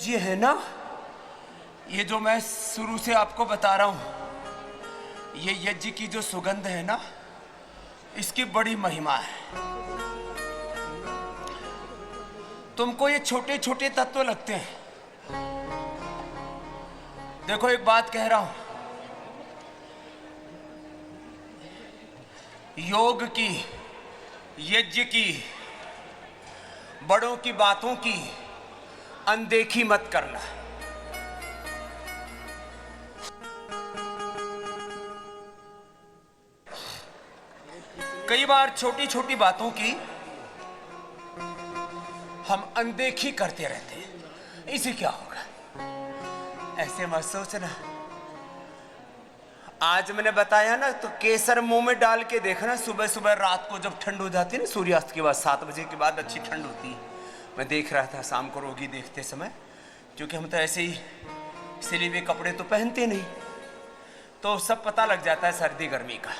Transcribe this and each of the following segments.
यज्ञ है ना, ये जो मैं शुरू से आपको बता रहा हूं, ये यज्ञ की जो सुगंध है ना, इसकी बड़ी महिमा है। तुमको ये छोटे छोटे तत्व लगते हैं। देखो एक बात कह रहा हूं, योग की, यज्ञ की, बड़ों की बातों की अनदेखी मत करना। कई बार छोटी छोटी बातों की हम अनदेखी करते रहते हैं, इसे क्या होगा, ऐसे मत सोचना। आज मैंने बताया ना, तो केसर मुंह में डाल के देखना, सुबह सुबह रात को जब ठंड हो जाती है ना, सूर्यास्त के बाद 7 बजे के बाद अच्छी ठंड होती है। मैं देख रहा था शाम को रोगी देखते समय, क्योंकि हम तो ऐसे ही सिले हुए कपड़े तो पहनते नहीं, तो सब पता लग जाता है सर्दी गर्मी का।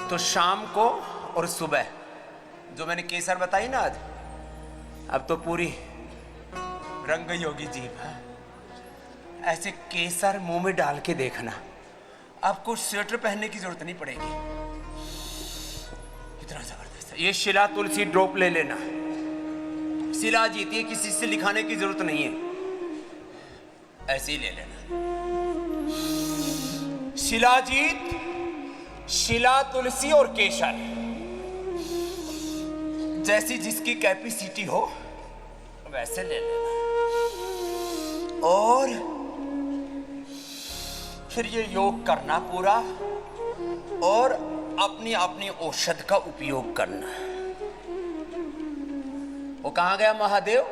तो शाम को और सुबह जो मैंने केसर बताई ना आज, अब तो पूरी रंग योगी जीभ है। ऐसे केसर मुंह में डाल के देखना, आपको स्वेटर पहनने की जरूरत नहीं पड़ेगी, इतना जबरदस्त है। ये शिला तुलसी ड्रॉप ले लेना, शिला जीती है, किसी से लिखाने की जरूरत नहीं है, ऐसे ही ले लेना। शिलाजीत, शिला तुलसी और केसर, जैसी जिसकी कैपेसिटी हो वैसे ले लेना। और फिर ये योग करना पूरा, और अपनी अपनी औषध का उपयोग करना। वो कहां गया महादेव?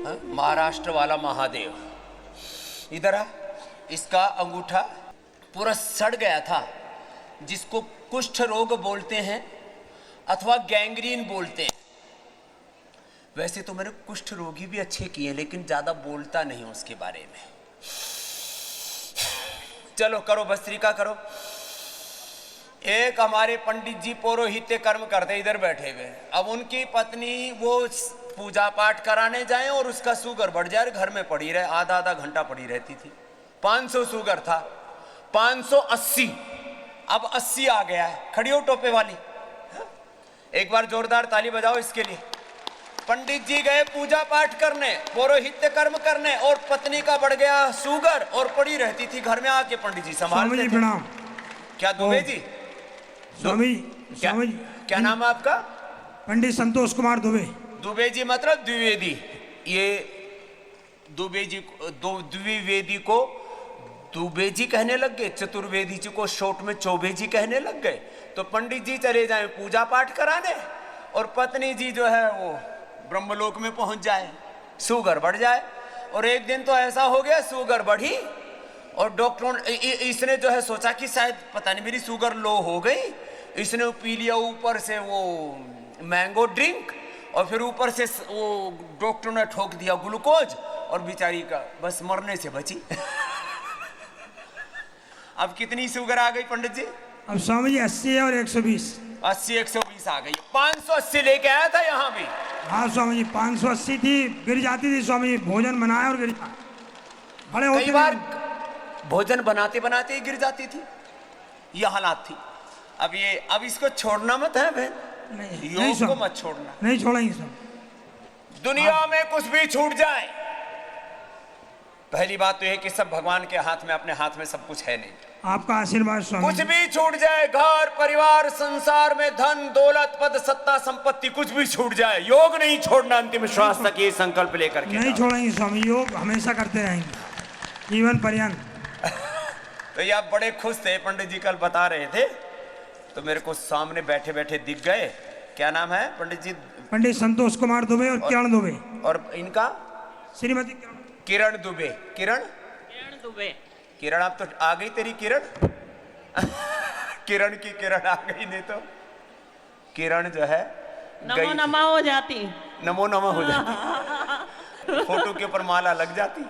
हाँ? महाराष्ट्र वाला महादेव, इधर आ। इसका अंगूठा पूरा सड़ गया था, जिसको कुष्ठ रोग बोलते हैं अथवा गैंग्रीन बोलते हैं। वैसे तो मैंने कुष्ठ रोगी भी अच्छे किए, लेकिन ज्यादा बोलता नहीं उसके बारे में। चलो करो, भस्त्रिका करो। एक हमारे पंडित जी पौरोहित्य कर्म करते इधर बैठे हुए, अब उनकी पत्नी वो पूजा पाठ कराने जाए और उसका शुगर बढ़ जाए, घर में पड़ी रहे, आधा आधा घंटा पड़ी रहती थी। 500 शुगर था, 580, अब 80 आ गया है। खड़ी हो टोपे वाली, एक बार जोरदार ताली बजाओ इसके लिए। पंडित जी गए पूजा पाठ करने, पौरोहित्य कर्म करने, और पत्नी का बढ़ गया शुगर और पड़ी रहती थी घर में। आके पंडित जी संभालते थे। प्रणाम। क्या दुबे जी? स्वामी, स्वामी क्या नाम है आपका? पंडित संतोष कुमार दुबे। दुबे जी मतलब द्विवेदी। ये दुबे जी द्विवेदी को दुबे जी कहने लग गए, चतुर्वेदी जी को शॉर्ट में चौबे जी कहने लग गए। तो पंडित जी चले जाएं पूजा पाठ कराने, और पत्नी जी जो है वो ब्रह्मलोक में पहुंच जाए, शुगर बढ़ जाए। और एक दिन तो ऐसा हो गया, शुगर बढ़ी और डॉक्टरों इसने जो है सोचा कि शायद पता नहीं मेरी शुगर लो हो गई, इसने पी लिया ऊपर से वो मैंगो ड्रिंक, और फिर ऊपर से वो डॉक्टर ने ठोक दिया ग्लूकोज, और बेचारी का बस मरने से बची। अब कितनी शुगर आ गई पंडित जी? अब स्वामी जी 80 है और 120। 80 120 आ गई। 580 लेके आया था यहाँ भी। हाँ स्वामी जी, 580 थी, गिर जाती थी स्वामी जी, भोजन बनाया और गिर जाती, बड़े होते कई बार भोजन बनाते बनाते ही गिर जाती थी, यह हालात थी। अब इसको छोड़ना मत है बहन, योग को मत छोड़ना। नहीं छोड़ेंगे सब। दुनिया में कुछ भी छूट जाए, पहली बात तो यह कि सब भगवान के हाथ में, अपने हाथ में सब कुछ है नहीं। आपका आशीर्वाद स्वामी। कुछ भी छूट जाए, घर परिवार संसार में धन दौलत पद सत्ता संपत्ति कुछ भी छूट जाए, योग नहीं छोड़ना, अंतिम श्वास तक ये संकल्प लेकर के नहीं छोड़ेंगे स्वामी, योग हमेशा करते रहेंगे जीवन पर्यंत। तो ये आप बड़े खुश थे, पंडित जी कल बता रहे थे, तो मेरे को सामने बैठे बैठे दिख गए। क्या नाम है पंडित जी? पंडित संतोष कुमार दुबे और किरण दुबे। और इनका? श्रीमती किरण दुबे। किरण दुबे। किरण अब तो आ गई तेरी किरण। किरण की किरण आ गई, नहीं तो किरण जो है नमो नमः हो जाती, नमो नमः हो जाती, फोटो के ऊपर माला लग जाती।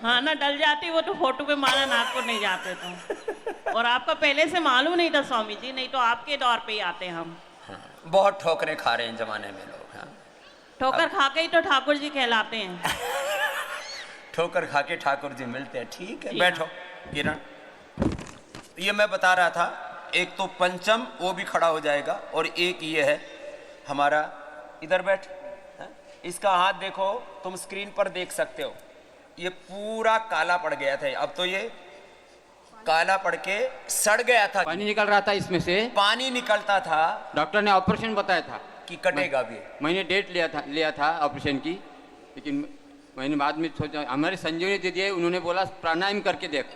हाँ ना, डल जाती वो तो, फोटो पे माला नाक को नहीं जाते तो। और आपका पहले से मालूम नहीं था स्वामी जी, नहीं तो आपके दौर पे ही आते हम। हाँ, बहुत ठोकरें खा रहे हैं जमाने में लोग। हाँ, ठोकर खा के ही तो ठाकुर जी कहलाते हैं। ठोकर खा के ठाकुर जी मिलते हैं। ठीक है, जी बैठो किरण। ये मैं बता रहा था, एक तो पंचम वो भी खड़ा हो जाएगा, और एक ये है हमारा, इधर बैठ। हाँ? इसका हाथ देखो, तुम स्क्रीन पर देख सकते हो, ये पूरा काला पड़ गया था। अब तो ये काला पड़ के सड़ गया था, पानी निकल रहा था इसमें से। पानी निकलता था डॉक्टर ने ऑपरेशन बताया था कि कटेगा भी। मैंने डेट लिया था ऑपरेशन की, लेकिन मैंने बाद में सोचा, हमारे संजीवनी दीदी है, उन्होंने बोला प्राणायाम करके देख।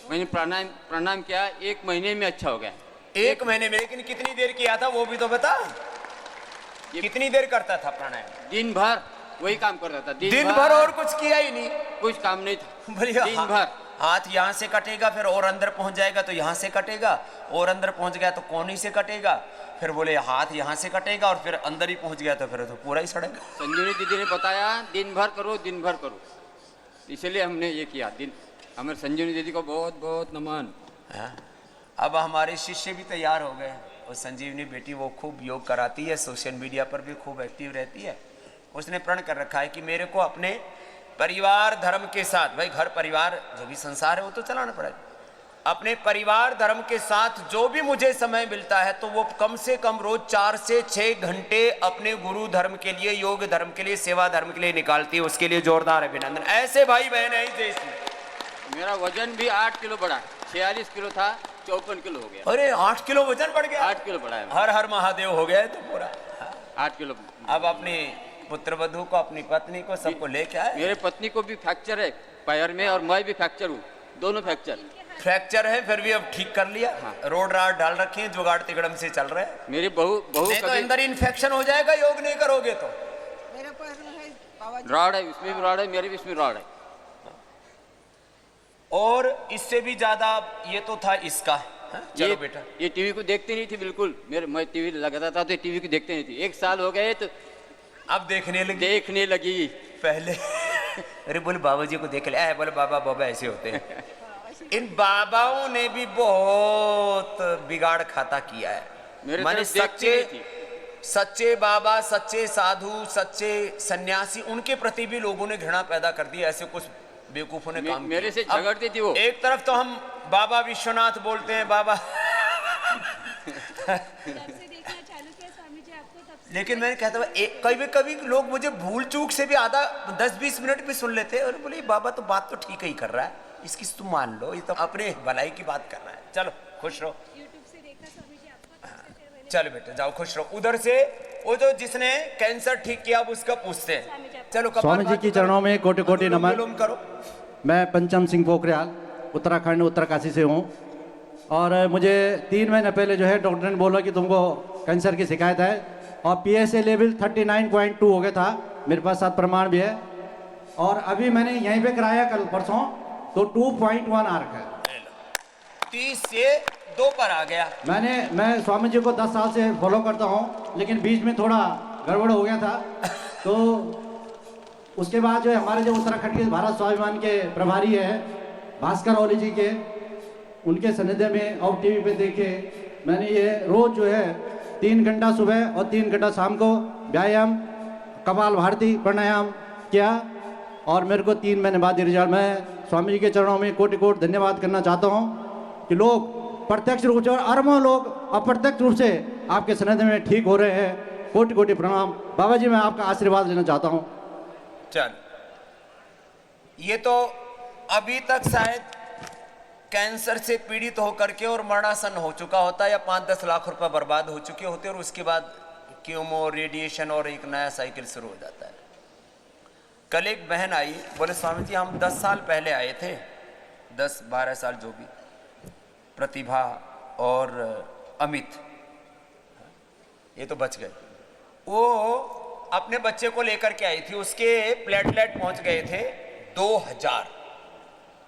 मैंने प्राणायाम किया, 1 महीने में अच्छा हो गया। 1 महीने में? लेकिन कितनी देर किया था वो भी तो बता, कितनी देर करता था प्राणायाम? दिन भर वही काम करता था, दिन भर और कुछ किया ही नहीं? कुछ काम नहीं था, बढ़िया। दिन भर। हाथ यहाँ से कटेगा, फिर और अंदर पहुंच जाएगा तो यहाँ से कटेगा, और अंदर पहुंच गया तो कोनी से कटेगा, फिर बोले हाथ यहाँ से कटेगा, और फिर अंदर ही पहुंच गया तो फिर तो पूरा ही सड़ेगा। संजीवनी दीदी ने बताया दिन भर करो, दिन भर करो, इसलिए हमने ये किया। दिन हमारे संजीवनी दीदी को बहुत बहुत नमन। हाँ? अब हमारे शिष्य भी तैयार हो गए, और संजीवनी बेटी वो खूब योग कराती है, सोशल मीडिया पर भी खूब एक्टिव रहती है। उसने प्रण कर रखा है कि मेरे को अपने परिवार धर्म के साथ, भाई घर परिवार जो भी संसार है वो तो चलाना पड़ेगा, अपने परिवार धर्म के साथ जो भी मुझे समय मिलता है तो वो कम से कम रोज 4 से 6 घंटे अपने गुरु धर्म के लिए, योग धर्म के लिए, सेवा धर्म के लिए निकालती है। उसके लिए जोरदार अभिनंदन। ऐसे भाई बहन है इस देश में। मेरा वजन भी 8 किलो बढ़ा, 46 किलो था 54 किलो हो गया। अरे 8 किलो वजन बढ़ गया? 8 किलो बढ़ा है। हर हर महादेव हो गया है तो पूरा। 8 किलो। अब अपनी पुत्र वधू को, अपनी पत्नी को, सबको लेके आए। मेरे पत्नी को भी फ्रैक्चर है पैर में, और मैं भी फ्रैक्चर हूँ, दोनों फ्रैक्चर है, फिर भी अब ठीक कर लिया। हाँ। रोड राड डाल रखे हैं, जुगाड़ तिगड़म से चल रहे हैं। मेरी बहू नहीं तो अंदर इन्फेक्शन हो जाएगा योग नहीं करोगे तो। मेरा पैर में है बाबा जी। रॉड है, उसमें भी रॉड है, मेरे भी इसमें रॉड है। और इससे भी ज्यादा ये तो था इसका। हाँ? चलो बेटा। ये टीवी को देखते नहीं थी बिल्कुल, मैं टीवी लगाता था तो टीवी को देखते नहीं थी। 1 साल हो गए तो अब देखने लगी। पहले अरे बोले बाबा जी को देख ले, बोले बाबा ऐसे होते हैं। इन बाबाओं ने भी बहुत बिगाड़ खाता किया है। मेरे माने तरफ देखती नहीं थी। सच्चे बाबा, सच्चे साधु, सच्चे सन्यासी, उनके प्रति भी लोगों ने घृणा पैदा कर दी। ऐसे कुछ बेवकूफों ने काम मेरे से किया। झगड़ती थी वो। एक तरफ तो हम बाबा विश्वनाथ बोलते हैं, बाबा लेकिन मैं कहता हूँ कभी लोग मुझे भूल चूक से भी आधा 10-20 मिनट भी सुन लेते हैं, और बोले बाबा तो बात तो ठीक ही कर रहा है, इसकी तुम मान लो, ये तो अपने भलाई की बात कर रहा है। चलो खुश रहो। चलो बेटा जाओ, खुश रहो। उधर से वो जो जिसने कैंसर ठीक किया, अब उसका पूछते हैं। चलो स्वामी जी की चरणों में कोटि कोटि नमन। करो। मैं पंचम सिंह पोखरियाल, उत्तराखंड उत्तरकाशी से हूँ, और मुझे 3 महीने पहले जो है डॉक्टर ने बोला कि तुमको कैंसर की शिकायत है, और PSA लेवल 39.2 हो गया था। मेरे पास 7 प्रमाण भी है, और अभी मैंने यहीं पे कराया कल परसों, तो 2.1 आ रखा है। 30 से 2 पर आ गया। मैं स्वामी जी को 10 साल से फॉलो करता हूँ, लेकिन बीच में थोड़ा गड़बड़ हो गया था। तो उसके बाद जो है हमारे जो उत्तराखंड के भारत स्वाभिमान के प्रभारी है भास्कर ओली जी के, उनके सानिध्य में और टीवी पे देखे मैंने ये रोज जो है 3 घंटा सुबह और 3 घंटा शाम को व्यायाम, कपाल भारती, प्राणायाम किया, और मेरे को 3 महीने बाद रिजल्ट। मैं स्वामी जी के चरणों में कोटि कोटि धन्यवाद करना चाहता हूँ कि लोग प्रत्यक्ष रूप से और अरबों लोग अप्रत्यक्ष रूप से आपके सानिध्य में ठीक हो रहे हैं। कोटि कोटि प्रणाम बाबा जी, मैं आपका आशीर्वाद लेना चाहता हूँ। चल, ये तो अभी तक शायद कैंसर से पीड़ित होकर के और मरणासन हो चुका होता है, या 5-10 लाख रुपए बर्बाद हो चुके होते, और उसके बाद कीमो, रेडिएशन और एक नया साइकिल शुरू हो जाता है। कल एक बहन आई, बोले स्वामी जी हम 10 साल पहले आए थे, 10-12 साल जो भी, प्रतिभा और अमित, ये तो बच गए। वो अपने बच्चे को लेकर के आई थी, उसके प्लेटलेट पहुंच गए थे 2000।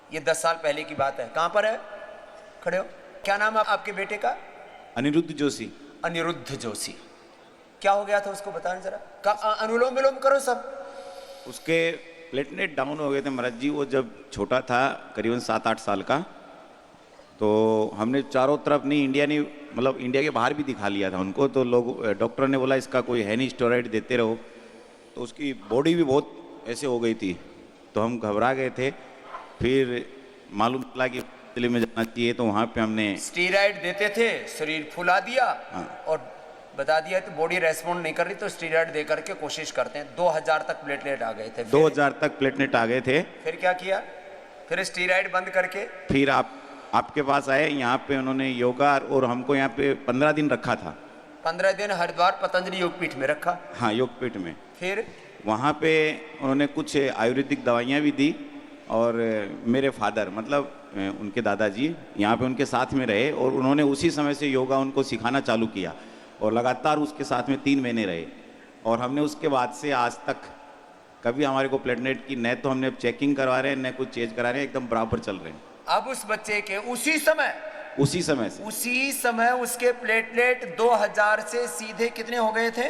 ये 10 साल पहले की बात है। कहां पर है? खड़े हो। क्या नाम है आपके बेटे का? अनिरुद्ध जोशी। अनिरुद्ध जोशी। क्या हो गया था उसको बताएं जरा। अनुलोम विलोम करो सब। उसके प्लेटलेट डाउन हो गए थे महाराज जी। वो जब छोटा था करीबन 7-8 साल का, तो हमने चारों तरफ नहीं, इंडिया नहीं, मतलब इंडिया के बाहर भी दिखा लिया था उनको। तो लोग, डॉक्टर ने बोला इसका कोई है नहीं, स्टेरॉइड देते रहो। तो उसकी बॉडी भी बहुत ऐसे हो गई थी, तो हम घबरा गए थे। फिर मालूम चला कि दिल्ली में जाना चाहिए, तो वहाँ पे हमने स्टीराइड देते थे, शरीर फुला दिया हाँ। और बता दिया तो बॉडी रेस्पॉन्ड नहीं कर रही, तो स्टीराइड दे करके कोशिश करते हैं। 2000 तक प्लेटलेट आ गए थे। 2000 तक प्लेटलेट आ गए थे। फिर क्या किया? फिर स्टीराइड बंद करके फिर आपके पास आए, यहाँ पे उन्होंने योगा और हमको यहाँ पे 15 दिन रखा था। 15 दिन हरिद्वार पतंजलि योगपीठ में रखा। हाँ, योगपीठ में। फिर वहाँ पे उन्होंने कुछ आयुर्वेदिक दवाइयाँ भी दी, और मेरे फादर मतलब उनके दादाजी यहाँ पे उनके साथ में रहे, और उन्होंने उसी समय से योगा उनको सिखाना चालू किया, और लगातार उसके साथ में 3 महीने रहे। और हमने उसके बाद से आज तक कभी हमारे को प्लेटलेट की न तो हमने अब चेकिंग करवा रहे हैं, न कुछ चेंज करा रहे हैं, एकदम बराबर चल रहे हैं। अब उस बच्चे के उसी समय उसके प्लेटलेट 2000 से सीधे कितने हो गए थे?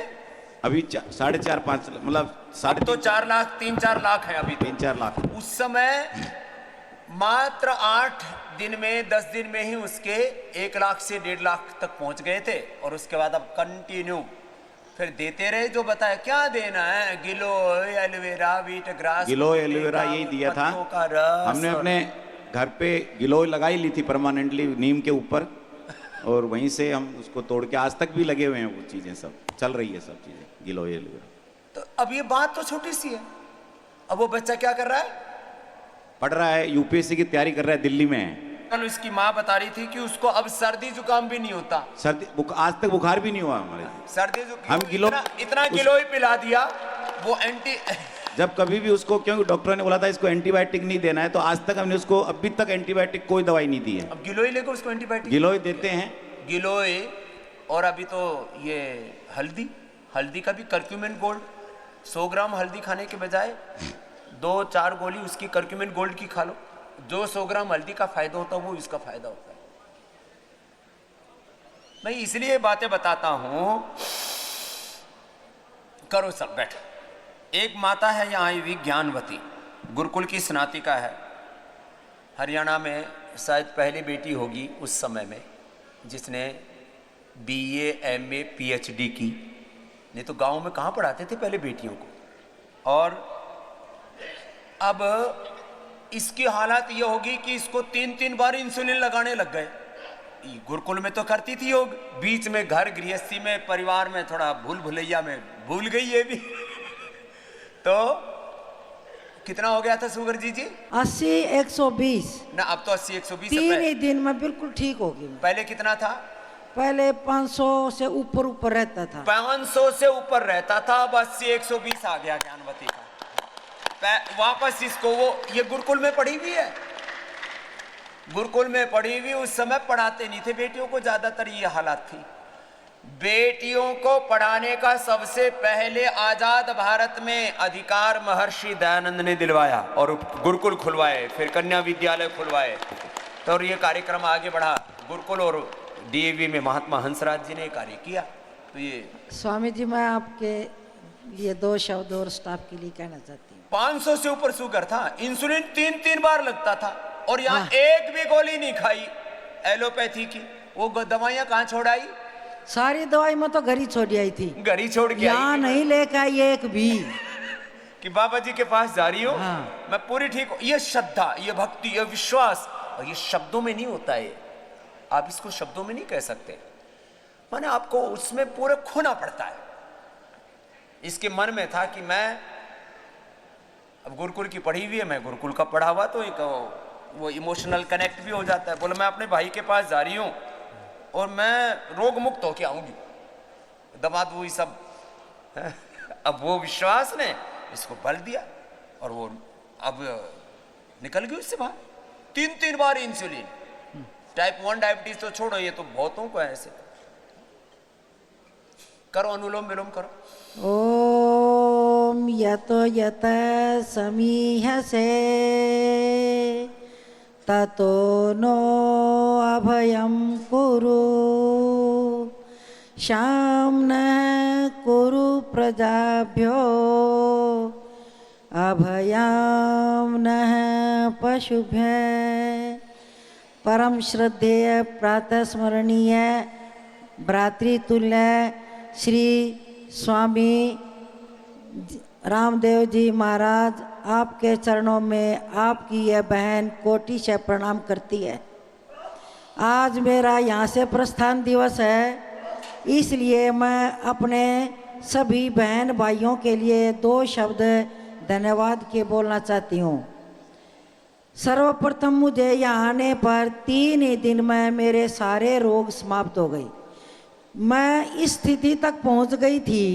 अभी 4.5-5 मतलब अब तो 4 लाख 3-4 लाख है अभी। 3-4 लाख। उस समय मात्र 8 दिन में 10 दिन में ही उसके 1 लाख से 1.5 लाख तक पहुंच गए थे। और उसके बाद अब कंटिन्यू फिर देते रहे, जो बताया क्या देना है, गिलोय एलोवेरा, वीट ग्रास, गिलोय एलोवेरा यही दिया था। हमने अपने घर पे गिलोय लगाई ली थी परमानेंटली नीम के ऊपर, और वहीं से हम उसको तोड़ के आज तक भी लगे हुए हैं। वो चीजें सब चल रही है, सब चीजें गिलोय एलोवेरा। तो अब ये बात तो छोटी सी है। अब वो बच्चा क्या कर रहा है? पढ़ रहा है, यूपीएससी की तैयारी कर रहा है, दिल्ली में है। कल उसकी माँ बता रही थी कि उसको अब सर्दी जुकाम भी नहीं होता। आज तक बुखार भी नहीं हुआ हमारे। सर्दी जुकाम हम इतना गिलोय पिला दिया वो एंटी जब कभी भी उसको, क्योंकि डॉक्टर ने बोला था इसको एंटीबायोटिक नहीं देना है, तो आज तक हमने उसको अभी तक एंटीबायोटिक कोई दवाई नहीं दी है। अब गिलोय लेकर उसको एंटीबायोटिक गिलोय देते हैं, गिलोय। और अभी तो ये हल्दी का भी कर्क्यूमिन गोल्ड, 100 ग्राम हल्दी खाने के बजाय 2-4 गोली उसकी कर्क्यूमिन गोल्ड की खा लो। जो 100 ग्राम हल्दी का फायदा होता है वो इसका फायदा होता है। मैं इसलिए बातें बताता हूं। करो सब, बैठ। एक माता है यहाँ आई हुई, ज्ञानवती, गुरुकुल की स्नातिका है। हरियाणा में शायद पहली बेटी होगी उस समय में जिसने BA MA PhD की। नहीं तो गांव में कहाँ पढ़ाते थे पहले बेटियों को। और अब इसकी हालत ये होगी कि इसको 3-3 बार इंसुलिन लगाने लग गए। गुरुकुल में तो करती थी योग, बीच में घर गृहस्थी में परिवार में थोड़ा भूल भुलैया में भूल गई ये भी। तो कितना हो गया था शुगर जी? 80-120 ना, अब तो 80-120 3 ही दिन में बिल्कुल ठीक होगी। पहले कितना था? पहले 500 से ऊपर रहता था। 500 से ऊपर रहता था, अब 80-120 आ गया ज्ञानवती का। वापस इसको वो ये गुरुकुल में पढ़ी हुई है, गुरुकुल में पढ़ी हुई। उस समय पढ़ाते नहीं थे बेटियों को, ज्यादातर ये हालत थी। बेटियों को पढ़ाने का सबसे पहले आजाद भारत में अधिकार महर्षि दयानंद ने दिलवाया और गुरुकुल खुलवाए, फिर कन्या विद्यालय खुलवाए। तो और ये कार्यक्रम आगे बढ़ा। गुरुकुल और DAV में महात्मा हंसराज जी ने कार्य किया। तो ये स्वामी जी, मैं आपके लिए 2 शब्द और स्टाफ के लिए कहना चाहती हूँ। 500 से ऊपर शुगर था, इंसुलिन 3-3 बार लगता था, और यहाँ एक भी गोली नहीं खाई एलोपैथी की। वो दवाइयाँ कहाँ छोड़ाई? सारी दवाई मैं तो घर ही छोड़ आई थी, घर ही छोड़ के यहाँ आई नहीं लेकर आई एक भी। कि बाबा जी के पास जा रही हूँ, हाँ। मैं पूरी ठीक हूँ। ये श्रद्धा, ये भक्ति, ये विश्वास, और ये शब्दों में नहीं होता है। आप इसको शब्दों में नहीं कह सकते, माने आपको उसमें पूरे खोना पड़ता है। इसके मन में था कि मैं अब गुरुकुल की पढ़ी हुई है, मैं गुरुकुल का पढ़ा हुआ, तो एक वो इमोशनल कनेक्ट भी हो जाता है। बोले मैं अपने भाई के पास जा रही हूँ और मैं रोग मुक्त होके आऊंगी, दमाद वो सब। अब वो विश्वास ने इसको बल दिया और वो अब निकल गई उससे बाहर। 3-3 बार इंसुलिन। टाइप 1 डायबिटीज तो छोड़ो, ये तो बहुतों को है ऐसे। करो, अनुलोम विलोम करो। ओम यतो यत समीहसे ततो नो अभयं कुरु शाम्नः कुरु प्रजाभ्यो अभयं नः पशुभ्यः। परम श्रद्धेय प्रातः स्मरणीय भ्रातृतुल्य श्री स्वामी रामदेव जी महाराज, आपके चरणों में आपकी यह बहन कोटि से प्रणाम करती है। आज मेरा यहाँ से प्रस्थान दिवस है, इसलिए मैं अपने सभी बहन भाइयों के लिए 2 शब्द धन्यवाद के बोलना चाहती हूँ। सर्वप्रथम मुझे यहाँ आने पर 3 ही दिन में मेरे सारे रोग समाप्त हो गए। मैं इस स्थिति तक पहुँच गई थी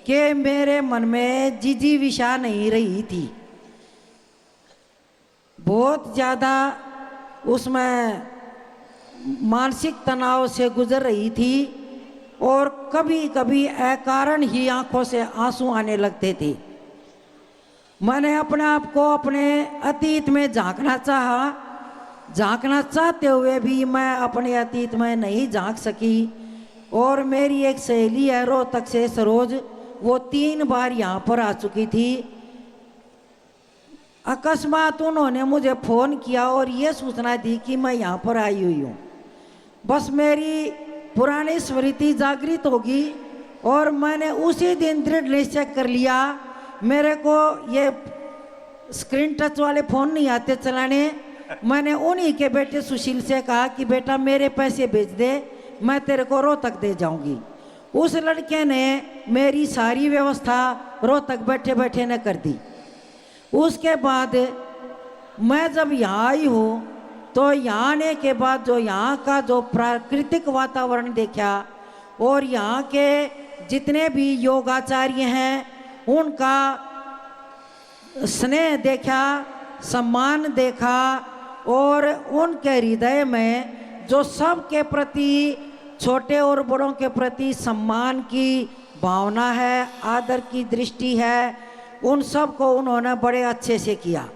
कि मेरे मन में जिजीविषा नहीं रही थी, बहुत ज़्यादा उसमें मानसिक तनाव से गुजर रही थी और कभी कभी अकारण ही आंखों से आंसू आने लगते थे। मैंने अपने आप को अपने अतीत में झांकना चाहा, झांकना चाहते हुए भी मैं अपने अतीत में नहीं झांक सकी। और मेरी एक सहेली है रोहतक से सरोज, वो 3 बार यहाँ पर आ चुकी थी। अकस्मात उन्होंने मुझे फ़ोन किया और ये सूचना दी कि मैं यहाँ पर आई हुई हूँ। बस मेरी पुरानी स्मृति जागृत होगी और मैंने उसी दिन दृढ़ निश्चय कर लिया। मेरे को ये स्क्रीन टच वाले फ़ोन नहीं आते चलाने। मैंने उन्हीं के बेटे सुशील से कहा कि बेटा मेरे पैसे भेज दे, मैं तेरे को रोहतक दे जाऊंगी। उस लड़के ने मेरी सारी व्यवस्था रोहतक बैठे बैठे ने कर दी। उसके बाद मैं जब यहाँ आई हूँ तो यहाँ आने के बाद जो यहाँ का जो प्राकृतिक वातावरण देखा और यहाँ के जितने भी योगाचार्य हैं उनका स्नेह देखा, सम्मान देखा और उनके हृदय में जो सबके प्रति, छोटे और बड़ों के प्रति सम्मान की भावना है, आदर की दृष्टि है, उन सब को उन्होंने बड़े अच्छे से किया।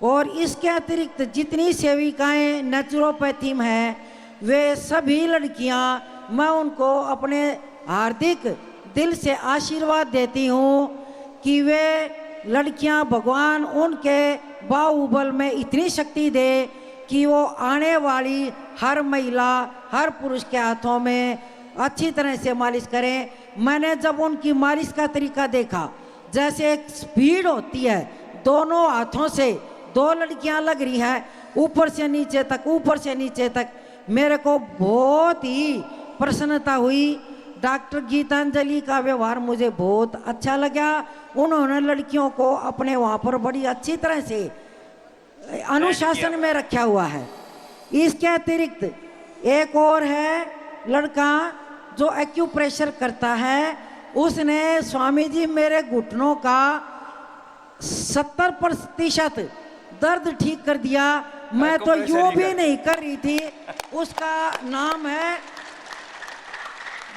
और इसके अतिरिक्त जितनी सेविकाएं नेचुरोपैथी में हैं वे सभी लड़कियां, मैं उनको अपने हार्दिक दिल से आशीर्वाद देती हूँ कि वे लड़कियां भगवान उनके बाहुबल में इतनी शक्ति दे कि वो आने वाली हर महिला, हर पुरुष के हाथों में अच्छी तरह से मालिश करें। मैंने जब उनकी मालिश का तरीका देखा, जैसे एक स्पीड होती है, दोनों हाथों से 2 लड़कियां लग रही हैं, ऊपर से नीचे तक, ऊपर से नीचे तक, मेरे को बहुत ही प्रसन्नता हुई। डॉक्टर गीतांजलि का व्यवहार मुझे बहुत अच्छा लगा। उन्होंने लड़कियों को अपने वहाँ पर बड़ी अच्छी तरह से अनुशासन में रखा हुआ है। इसके अतिरिक्त एक और है लड़का जो एक्यूप्रेशर करता है, उसने स्वामी जी मेरे घुटनों का 70% दर्द ठीक कर दिया। मैं तो यूं भी नहीं कर रही थी। उसका नाम है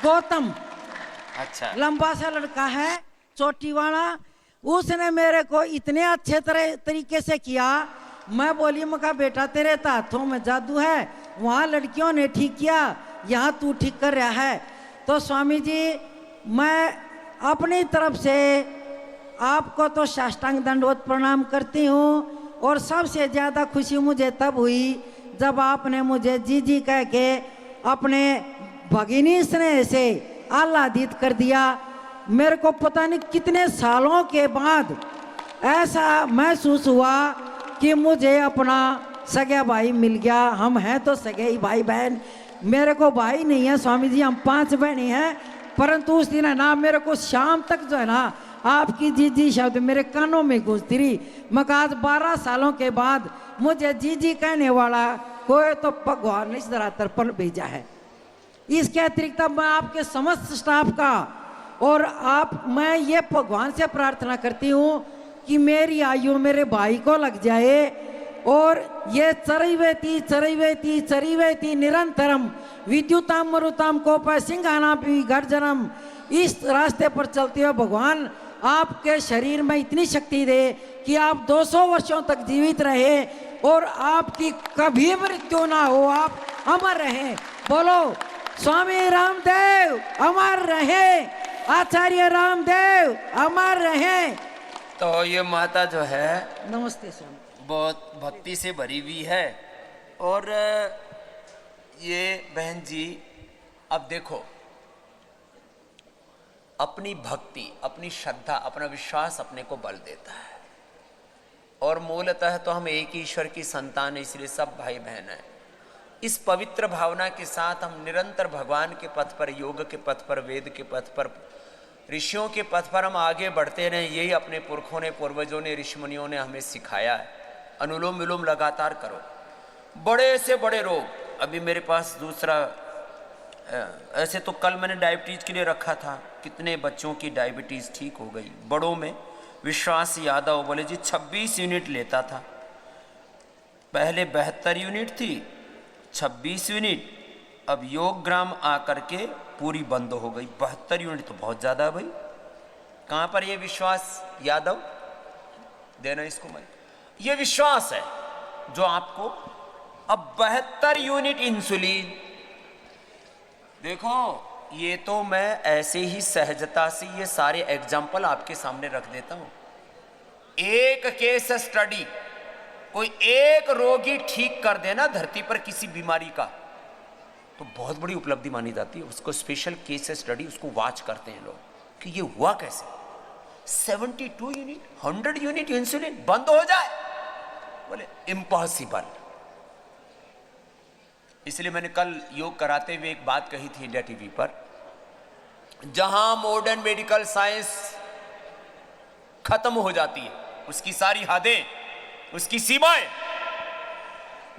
गौतम। अच्छा, लंबा सा लड़का है, चोटी वाला। उसने मेरे को इतने अच्छे तरीके से किया। मैं बोली, मैं कहा बेटा तेरे तो हाथों में जादू है, वहाँ लड़कियों ने ठीक किया, यहाँ तू ठीक कर रहा है। तो स्वामी जी मैं अपनी तरफ से आपको तो साष्टांग दंडवत प्रणाम करती हूँ। और सबसे ज़्यादा खुशी मुझे तब हुई जब आपने मुझे जी जी कह के अपने भगिनी स्नेह से आह्लादित कर दिया। मेरे को पता नहीं कितने सालों के बाद ऐसा महसूस हुआ कि मुझे अपना सगा भाई मिल गया। हम हैं तो सगे ही भाई बहन, मेरे को भाई नहीं है स्वामी जी, हम 5 बहनें हैं। परंतु उस दिन है ना, मेरे को शाम तक जो है ना आपकी जीजी शब्द मेरे कानों में गूंजती रही। मैं आज 12 सालों के बाद मुझे जीजी कहने वाला कोई तो भगवान ने इस धरातल पर भेजा है। इसके अतिरिक्त मैं आपके समस्त स्टाफ का और मैं ये भगवान से प्रार्थना करती हूँ कि मेरी आयु मेरे भाई को लग जाए और ये चरैवेति चरैवेति चरैवेति निरंतरम विद्युताम मरुताम कोप सिंहानापि गर्जनम, इस रास्ते पर चलते हुए भगवान आपके शरीर में इतनी शक्ति दे कि आप 200 वर्षों तक जीवित रहे और आपकी कभी मृत्यु ना हो, आप अमर रहें। बोलो स्वामी रामदेव अमर रहे, आचार्य रामदेव अमर रहे। तो ये माता जो है नमस्ते स्वामी, बहुत भक्ति से भरी हुई है। और ये बहन जी अब देखो, अपनी भक्ति, अपनी श्रद्धा, अपना विश्वास अपने को बल देता है। और मूलतः तो हम एक ही ईश्वर की संतान हैं, इसलिए सब भाई बहन हैं। इस पवित्र भावना के साथ हम निरंतर भगवान के पथ पर, योग के पथ पर, वेद के पथ पर, ऋषियों के पथ पर हम आगे बढ़ते रहें। यही अपने पुरखों ने, पूर्वजों ने, ऋषिमुनियों ने हमें सिखाया है। अनुलोम विलोम लगातार करो। बड़े से बड़े रोग, अभी मेरे पास दूसरा, ऐसे तो कल मैंने डायबिटीज़ के लिए रखा था, कितने बच्चों की डायबिटीज़ ठीक हो गई। बड़ों में विश्वास यादव बोले जी 26 यूनिट लेता था, पहले 72 यूनिट थी, 26 यूनिट, अब योग ग्राम आकर के पूरी बंद हो गई। 72 यूनिट तो बहुत ज़्यादा है भाई। कहाँ पर ये विश्वास यादव? देना इसको मैं। ये विश्वास है जो आपको अब 72 यूनिट इंसुलिन। देखो, ये तो मैं ऐसे ही सहजता से ये सारे एग्जाम्पल आपके सामने रख देता हूं। एक केस स्टडी, कोई एक रोगी ठीक कर देना धरती पर किसी बीमारी का, तो बहुत बड़ी उपलब्धि मानी जाती है। उसको स्पेशल केस स्टडी, उसको वॉच करते हैं लोग कि ये हुआ कैसे। 72 यूनिट, 100 यूनिट इंसुलिन बंद हो जाए, बोले इम्पॉसिबल। इसलिए मैंने कल योग कराते हुए एक बात कही थी इंडिया टीवी पर, जहां मॉडर्न मेडिकल साइंस खत्म हो जाती है, उसकी सारी हदें, उसकी सीमाएं,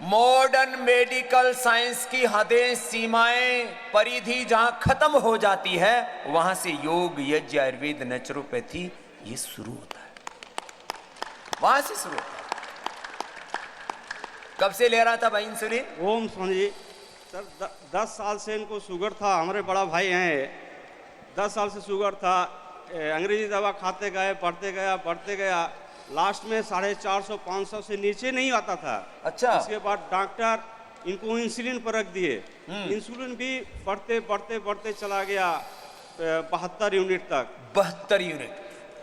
मॉडर्न मेडिकल साइंस की हदें, सीमाएं, परिधि जहां खत्म हो जाती है, वहां से योग, यज्ञ, आयुर्वेद, नेचुरोपैथी ये शुरू होता है, वहां से शुरू होता है। कब से ले रहा था भाई इंसुलिन? ओम स्वामी जी। सर 10 साल से इनको शुगर था, हमारे बड़ा भाई हैं, 10 साल से शुगर था। अंग्रेजी दवा खाते गए, बढ़ते गया, लास्ट में 450-500 से नीचे नहीं आता था। अच्छा। इसके बाद डॉक्टर इनको इंसुलिन पर रख दिए। इंसुलिन भी बढ़ते चला गया 72 यूनिट तक। 72 यूनिट।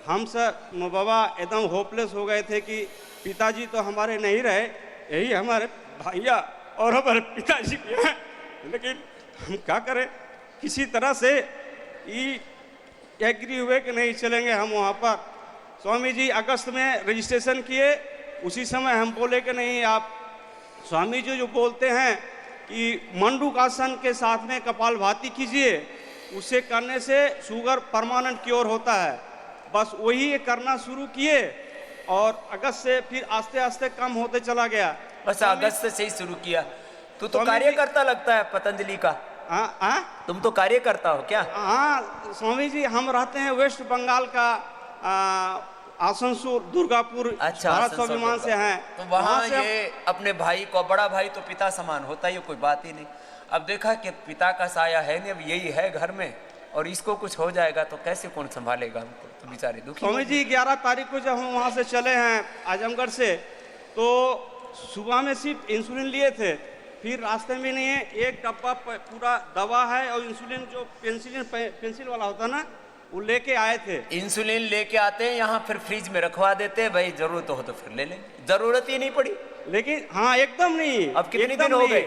हम सर बाबा एकदम होपलेस हो गए थे कि पिताजी तो हमारे नहीं रहे, यही हमारे भैया और हमारे पिताजी भी हैं, लेकिन हम क्या करें, किसी तरह से एग्री हुए कि नहीं चलेंगे हम वहाँ पर। स्वामी जी अगस्त में रजिस्ट्रेशन किए, उसी समय हम बोले कि नहीं, आप स्वामी जी जो बोलते हैं कि मंडूकासन के साथ में कपालभाति कीजिए, उसे करने से शुगर परमानेंट क्योर होता है। बस वही करना शुरू किए और अगस्त से फिर आस्ते आस्ते कम होते चला गया। बस अगस्त से ही शुरू किया। तू तो कार्यकर्ता लगता है पतंजलि का। तुम तो कार्यकर्ता हो क्या? हाँ स्वामी जी, हम रहते हैं वेस्ट बंगाल का आसनसोल, दुर्गापुर। अच्छा, भारत स्वाभिमान से हैं। तो वहाँ ये अपने भाई को, बड़ा भाई तो पिता समान होता है, ये कोई बात ही नहीं। अब देखा कि पिता का साया है नहीं, अब यही है घर में, और इसको कुछ हो जाएगा तो कैसे कौन संभालेगा हमको, तो बेचारे दुखी। स्वामी जी 11 तारीख को जब हम वहाँ से चले हैं आजमगढ़ से, तो सुबह में सिर्फ इंसुलिन लिए थे, फिर रास्ते में नहीं है, एक डब्बा पूरा दवा है और इंसुलिन जो पेंसिल वाला होता ना, वो लेके आए थे। इंसुलिन लेके आते हैं यहाँ, फिर फ्रिज में रखवा देते हैं, भाई जरूरत हो तो फिर ले लेंगे, जरूरत ही नहीं पड़ी। लेकिन हाँ एकदम नहीं। अब कितने दिन हो गए?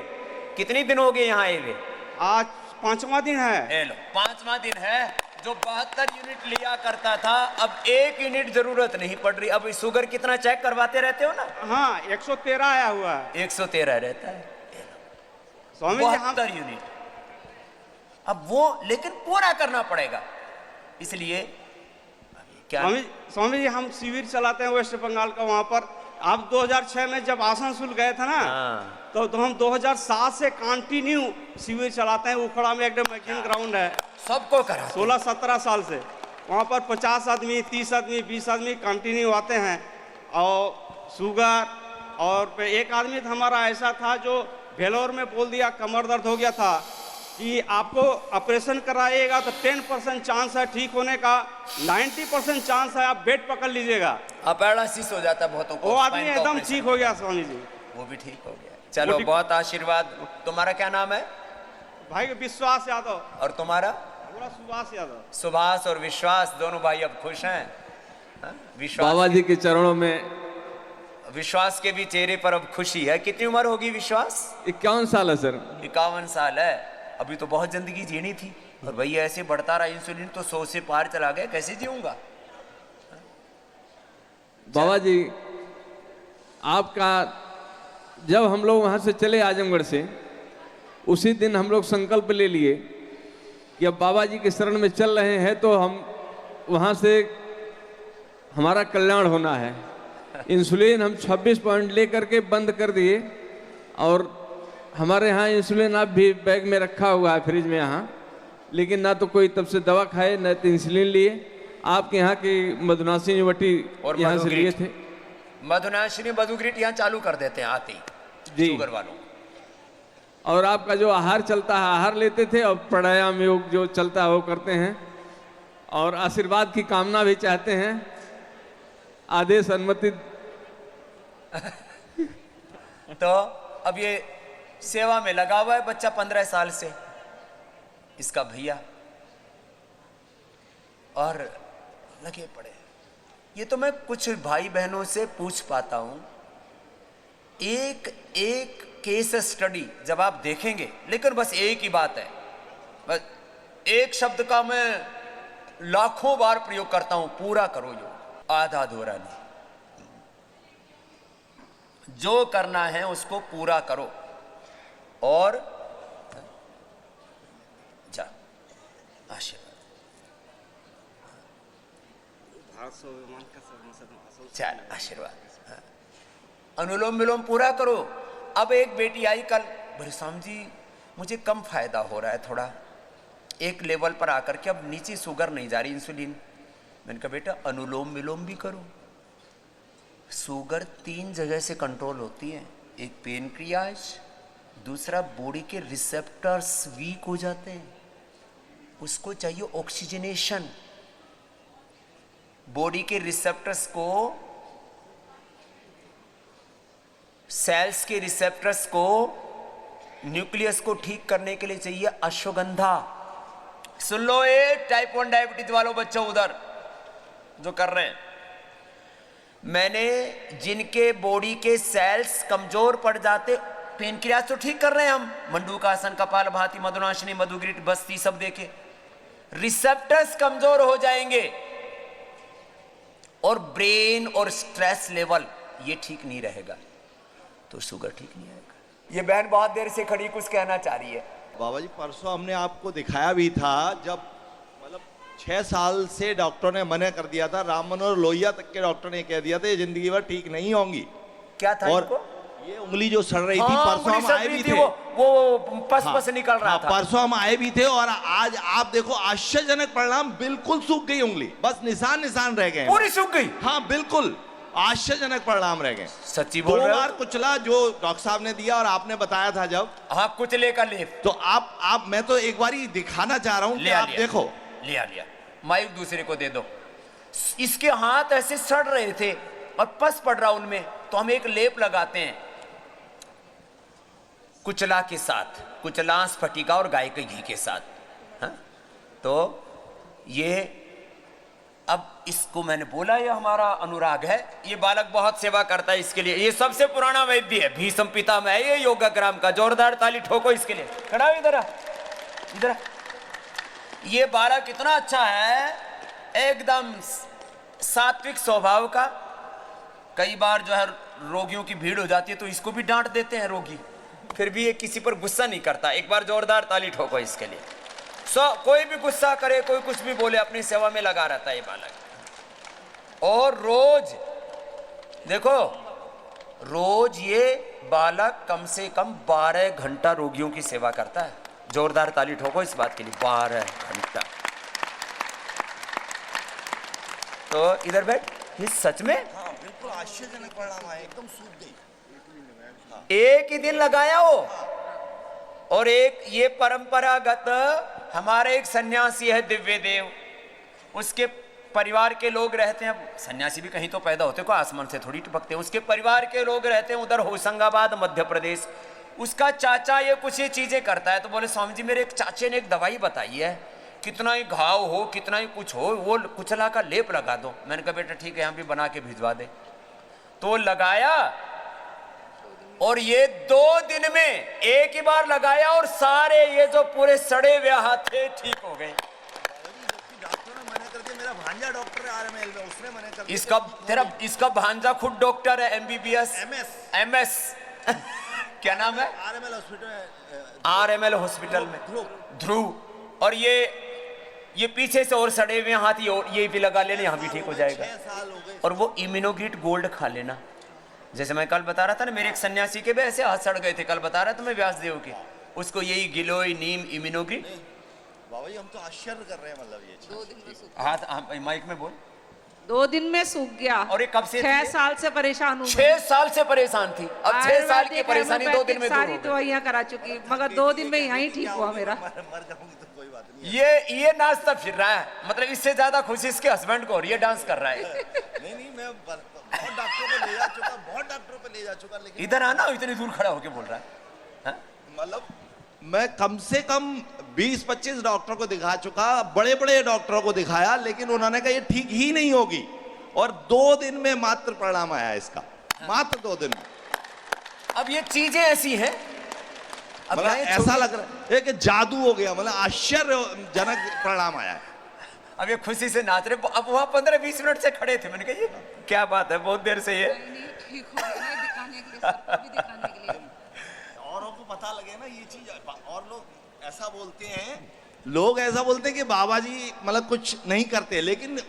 कितने दिन हो गए यहाँ आए हुए? आज 5वां दिन है। लो 5वां दिन है। जो 72 यूनिट लिया करता था, अब 1 यूनिट जरूरत नहीं पड़ रही। अब शुगर कितना चेक करवाते रहते हो ना? हाँ 113 आया हुआ है। 113 रहता है स्वामी जी। 72 यूनिट। अब वो लेकिन पूरा करना पड़ेगा, इसलिए क्या स्वामी जी हम शिविर चलाते हैं वेस्ट बंगाल का। वहाँ पर आप 2006 में जब आसनसोल गए थे ना, तो हम 2007 से कंटिन्यू शिविर चलाते हैं। उखड़ा में एकदम मैगजीन ग्राउंड है, सबको करा 16-17 साल से। वहाँ पर 50 आदमी, 30 आदमी, 20 आदमी कंटिन्यू आते हैं। और शुगर, और एक आदमी तो हमारा ऐसा था जो भेलोर में बोल दिया, कमर दर्द हो गया था, कि आपको ऑपरेशन कराइएगा तो 10% चांस है ठीक होने का, 90% चांस है आप बेड पकड़ लीजिएगा। पैरालिसिस हो जाता है बहुतों को। वो आदमी एकदम ठीक हो गया स्वामी जी। वो भी ठीक हो गया। चलो बहुत आशीर्वाद। तुम्हारा क्या नाम है? भाई विश्वास यादव। और तुम्हारा? पूरा सुभाष यादव। सुभाष और विश्वास दोनों भाई अब खुश हैं। विश्वास बाबा जी के चरणों में। विश्वास के भी चेहरे पर अब खुशी है। कितनी उम्र होगी विश्वास? 51 साल है सर। 51 साल है। अभी तो बहुत जिंदगी जीनी थी, और भैया ऐसे बढ़ता रहा इंसुलिन तो 100 से पार चला गया, कैसे जीऊंगा। बाबा जी आपका जब हम लोग वहाँ से चले आजमगढ़ से, उसी दिन हम लोग संकल्प ले लिए कि अब बाबा जी के शरण में चल रहे हैं तो हम वहाँ से हमारा कल्याण होना है। इंसुलिन हम 26 पॉइंट ले करके बंद कर दिए, और हमारे यहाँ इंसुलिन अब भी बैग में रखा हुआ है फ्रिज में यहाँ, लेकिन ना तो कोई तब से दवा खाए न तो इंसुलिन लिए। आपके यहाँ की मधुनासिनी वटी और यहाँ से लिए थे। मधुनाशिनी मधुग्रिट यहाँ चालू कर देते हैं आते ही जी। शुगर वालों। और आपका जो आहार चलता है आहार लेते थे, और प्राणायाम योग जो चलता है वो करते हैं, और आशीर्वाद की कामना भी चाहते हैं। आदेश अनुमति। तो अब ये सेवा में लगा हुआ है बच्चा 15 साल से, इसका भैया, और लगे पड़े। ये तो मैं कुछ भाई बहनों से पूछ पाता हूं, एक एक केस स्टडी जब आप देखेंगे, लेकिन बस एक ही बात है, बस एक शब्द का मैं लाखों बार प्रयोग करता हूं, पूरा करो यो, आधा अधूरा नहीं। जो करना है उसको पूरा करो, और जा आशीर्वाद। चल आशीर्वाद, हाँ। अनुलोम विलोम पूरा करो। अब एक बेटी आई कल, बोले स्वामी जी मुझे कम फायदा हो रहा है थोड़ा, एक लेवल पर आकर के अब नीचे शुगर नहीं जा रही, इंसुलिन। मैंने कहा बेटा अनुलोम विलोम भी करो। शुगर 3 जगह से कंट्रोल होती है, एक पेनक्रियाज, दूसरा बॉडी के रिसेप्टर्स वीक हो जाते हैं, उसको चाहिए ऑक्सीजनेशन। बॉडी के रिसेप्टर्स को, सेल्स के रिसेप्टर्स को, न्यूक्लियस को ठीक करने के लिए चाहिए अश्वगंधा। सुन लो ये टाइप 1 डायबिटीज वालों बच्चों उधर जो कर रहे हैं, मैंने जिनके बॉडी के सेल्स कमजोर पड़ जाते, पेनक्रियास तो ठीक कर रहे हैं हम, मंडूकासन, कपालभाति, मधुनाशिनी, मधुग्रिट, बस्ती सब देखे, रिसेप्टर्स कमजोर हो जाएंगे, और ब्रेन और स्ट्रेस लेवल ये ठीक नहीं रहेगा तो शुगर ठीक नहीं आएगा। ये बहन बहुत देर से खड़ी कुछ कहना चाह रही है। बाबा जी परसों हमने आपको दिखाया भी था, जब मतलब 6 साल से डॉक्टर ने मना कर दिया था, राम मनोहर लोहिया तक के डॉक्टर ने कह दिया था ये जिंदगी भर ठीक नहीं होंगी। क्या था और इनको? ये उंगली जो सड़ रही थी, परसों हम आए भी थे, वो पस निकल रहा था। परसों हम आए भी थे, और आज आप देखो आश्चर्यजनक परिणाम, बिल्कुल सूख गई उंगली, बस निशान निशान रह गए, पूरी सूख गई। हाँ बिल्कुल आश्चर्यजनक परिणाम रह गए। सच्ची बोल रहे हो? 2 बार कुचला जो डॉक्टर साहब ने दिया और आपने बताया था जब, हाँ कुचले का लेप, तो आप मैं तो एक बार ही दिखाना चाह रहा हूं कि आप देखो। लिया माइक दूसरे को दे दो। इसके हाथ ऐसे सड़ रहे थे और पस पड़ रहा उनमें, तो हम एक लेप लगाते हैं कुचला के साथ, कुचला स्फटिका और गाय के घी के साथ, हाँ? तो ये अब इसको मैंने बोला ये हमारा अनुराग है, ये बालक बहुत सेवा करता है इसके लिए, ये सबसे पुराना वैद्य है, भीष्म पितामह है ये योगाग्राम का। जोरदार ताली ठोको इसके लिए। खड़ा हो इधर इधर। ये बालक इतना अच्छा है, एकदम सात्विक स्वभाव का। कई बार जो है रोगियों की भीड़ हो जाती है तो इसको भी डांट देते हैं रोगी, फिर भी ये किसी पर गुस्सा नहीं करता। एक बार जोरदार ताली ठोको इसके लिए। कोई भी गुस्सा करे, कोई कुछ भी बोले, अपनी सेवा में लगा रहता है ये बालक। और रोज देखो, रोज ये बालक कम से कम 12 घंटा रोगियों की सेवा करता है। जोरदार ताली ठोको इस बात के लिए, 12 घंटा। तो इधर बैठ, ये सच में बिल्कुल आश्चर्यजनक परिणाम आए, एकदम सूख गई। एक ही दिन लगाया हो। और एक ये परंपरागत हमारे एक सन्यासी है दिव्य देव, उसके परिवार के लोग रहते हैं, सन्यासी भी कहीं तो पैदा होते को आसमान से थोड़ी टपकते हैं, उसके परिवार के लोग रहते हैं उधर होशंगाबाद मध्य प्रदेश। उसका चाचा ये कुछ ये चीजें करता है, तो बोले स्वामी जी मेरे एक चाचे ने एक दवाई बताई है, कितना ही घाव हो कितना ही कुछ हो वो कुचला का लेप लगा दो। मैंने कहा बेटा ठीक है, यहाँ भी बना के भिजवा दे। तो लगाया और ये 2 दिन में एक ही बार लगाया और सारे ये जो पूरे सड़े हुए हाथ थे ठीक हो गए। डॉक्टर ने मना कर दिया, मेरा भांजा डॉक्टर है आरएमएल में, उसने मना कर दिया। इसका भांजा खुद डॉक्टर है, MBBS MS क्या नाम है? आरएमएल हॉस्पिटल, RML हॉस्पिटल में ध्रुव। और ये पीछे से और सड़े हुए हाथ ये भी लगा लेना, यहाँ भी ठीक हो जाएगा। 6 साल हो गए। और वो इम्यूनोग्रिड गोल्ड खा लेना। जैसे मैं कल बता रहा था ना, मेरे एक सन्यासी के भी ऐसे हाथ सड़ गए थे, कल बता रहा था मैं व्यासदेव के, उसको यही गिलोय नीम इम्यूनोग्रिड। बाबा जी हम तो आश्चर्य कर रहे हैं, मतलब ये चीज़। 2 दिन में सूख हाथ माइक में बोल। 2 दिन में सूख गया। और ये कब से? 6 साल से परेशान हूँ। 6 साल से परेशान थी, अब 6 साल की परेशानी 2 दिन में दूर हो सारी गई। दवाइयाँ करा चुकी, मगर 2 दिन में यहीं ठीक हुआ मेरा। मर जाऊंगी तो कोई बात नहीं। ये नाचता फिर रहा है, मतलब इससे ज्यादा खुशी इसके हस्बैंड को, और ये डांस कर रहा है। नहीं मैं बहुत डॉक्टरों पे ले जा चुका, बहुत डॉक्टरों पे ले जा चुका, लेकिन इधर आना, इतनी दूर खड़ा होके बोल रहा है। मतलब मैं कम से कम 20-25 डॉक्टरों को दिखा चुका, बड़े बड़े डॉक्टरों को दिखाया, लेकिन उन्होंने कहा ये ठीक ही नहीं होगी। और 2 दिन में मात्र परिणाम आया इसका, मात्र 2 दिन में। अब ये चीजें ऐसी हैं, अब मतलब ये ऐसा लग रहा है कि जादू हो गया, मतलब आश्चर्यजनक परिणाम आया है। अब ये खुशी से नाच रहे। अब वहां 15-20 मिनट से खड़े थे, मैंने कहा ये क्या बात है, बहुत देर से ये ठीक हो गया, दिखाने के लिए, सबको भी दिखाने के लिए। औरों को पता लगे ना ये चीज, और लोग ऐसा बोलते हैं कि बाबा जी मतलब कुछ नहीं करते, लेकिन